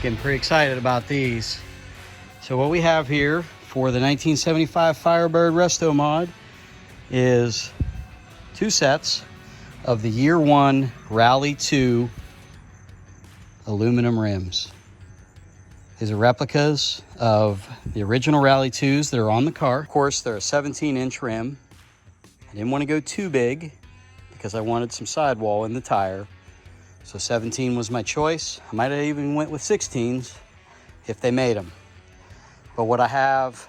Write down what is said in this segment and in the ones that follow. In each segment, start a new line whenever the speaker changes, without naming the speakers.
getting pretty excited about these. So what we have here for the 1975 Firebird RestoMod is 2 sets of the Year 1 Rally 2 aluminum rims. These are replicas of the original Rally 2s that are on the car. Of course, they're a 17-inch rim. I didn't want to go too big because I wanted some sidewall in the tire. So 17 was my choice. I might have even went with 16s if they made them. But what I have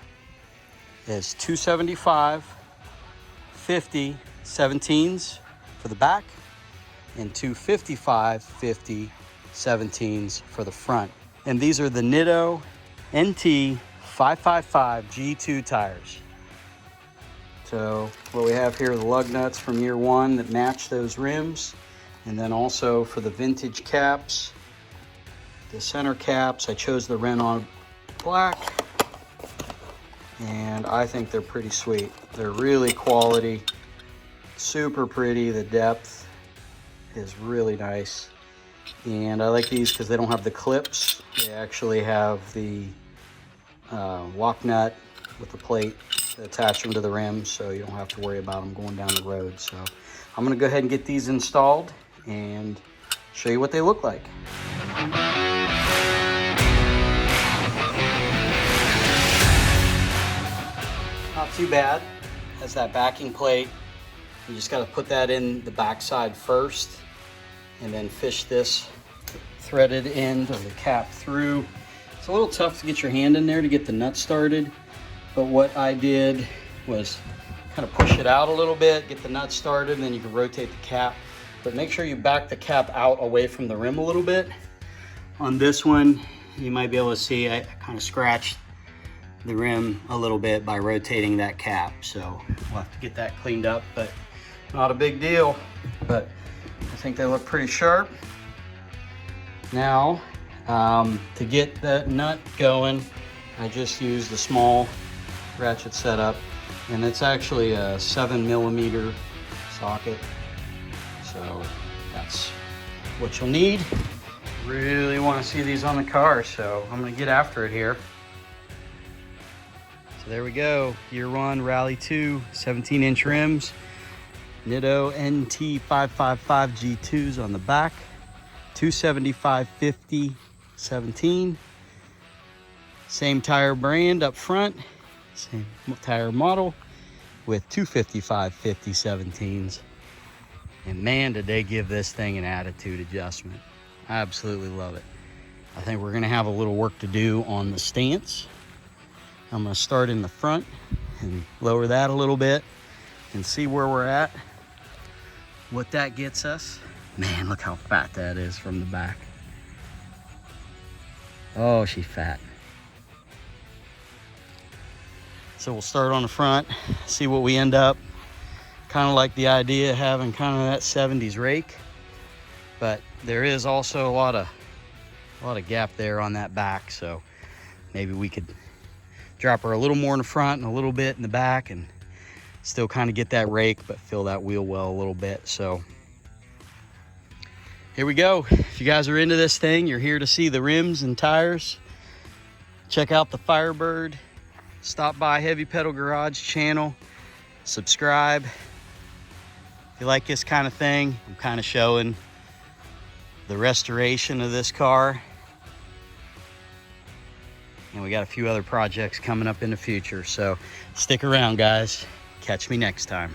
is 275, 50, 17s for the back and 255, 50, 17s for the front. And these are the Nitto NT555G2 tires. So what we have here are the lug nuts from Year 1 that match those rims. And then also for the vintage caps, the center caps, I chose the Ren-On black. And I think they're pretty sweet. They're really quality, super pretty. The depth is really nice. And I like these because they don't have the clips. They actually have the lock nut with the plate to attach them to the rim, so you don't have to worry about them going down the road. So I'm gonna go ahead and get these installed and show you what they look like. Not too bad. Has that backing plate. You just got to put that in the backside first and then fish this threaded end of the cap through. It's a little tough to get your hand in there to get the nut started, but what I did was kind of push it out a little bit, get the nut started, and then you can rotate the cap. But make sure you back the cap out away from the rim a little bit. On this one, you might be able to see I kind of scratched the rim a little bit by rotating that cap. So we'll have to get that cleaned up, but not a big deal. But I think they look pretty sharp. Now, to get that nut going, I just used a small ratchet setup, and it's actually a 7mm socket. So that's what you'll need. Really want to see these on the car, so I'm going to get after it here. So there we go, Year 1 Rally 2 17-inch rims, Nitto NT555G2s on the back, 275, 50, 17. Same tire brand up front, same tire model with 255, 50, 17s. And man, did they give this thing an attitude adjustment. I absolutely love it. I think we're gonna have a little work to do on the stance. I'm gonna start in the front and lower that a little bit and see where we're at, what that gets us. Man, look how fat that is from the back. Oh, she's fat. So we'll start on the front, see what we end up. Kind of like the idea of having kind of that 70s rake, but there is also a lot of gap there on that back, so maybe we could drop her a little more in the front and a little bit in the back and still kind of get that rake but fill that wheel well a little bit. So here we go. If you guys are into this thing, you're here to see the rims and tires, check out the Firebird, stop by Heavy Pedal Garage channel, subscribe. If you like this kind of thing, I'm kind of showing the restoration of this car. And we got a few other projects coming up in the future. So stick around, guys. Catch me next time.